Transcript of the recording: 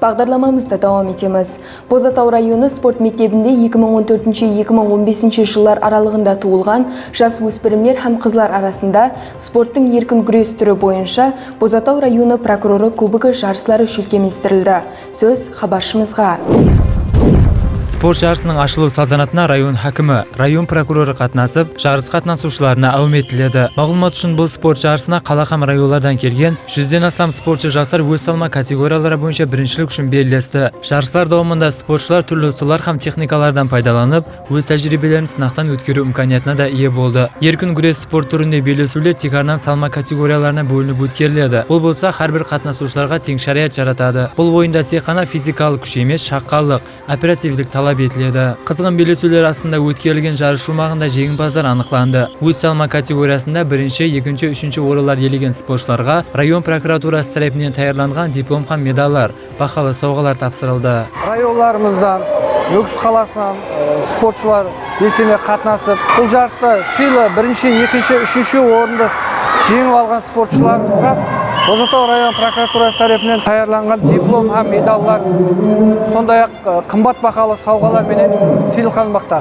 Бағдарламамызда давам етеміз. Бозатау районы спорт мектебінде 2014-2015 жылдар аралығында туылған жас өспірімдер һәм қызлар арасында спорттың еркін күрес түрі бойынша Бозатау районы прокуроры кубогы жарыслары шүлкеместірілді. Сөз хабаршымызға. Спорт жарысының ашылу салтанатына район хакімі, район прокуроры қатынасып, жарыс қатынасушыларына әуметтіледі. Мағлұмат үшін бұл спорт жарысына қала һәм райондардан келген 100-ден астам спортшы жастар өз салмақ категориялары бойынша біріншілік үшін белдесті. Жарыслар дауамында спортшылар түрлі ұсулар һәм техникалардан пайдаланып, өз тәжірибелерін сынақтан өткеру имканиятына да ие болды. Еркін күрес спорт түрінде белдесулер тек арнан салмақ категорияларына бөлініп өткеріледі. Бұл болса, әрбір қатынасушыларға тең шариғат жаратады. Бұл ойында тек қана физикалық күш емес, шаққалық, оперативдік талап етіледі. Қызған белдесулер астында өткерілген жарыс шумағында жеңімпаздар анықталды. Өз салмақ категориясында бірінші, екінші, үшінші орындар иеленген спортшыларға район прокуратурасы тарапынан таярланған диплом һәм медальдар, бағалы сауғалар тапсырылды. Районларымыздан, Нүкіс қаласынан спортшылар белсене қатынасып, бұл жарыста сыйлы бірінші, екінші, үшінші орынды жеңіп алған спортшыларымызға Бозатау район прокуратурасы тарапынан таярланған диплом һәм медальдар, сондай-ақ қымбат бағалы сауғалар менен сыйлықталмақта.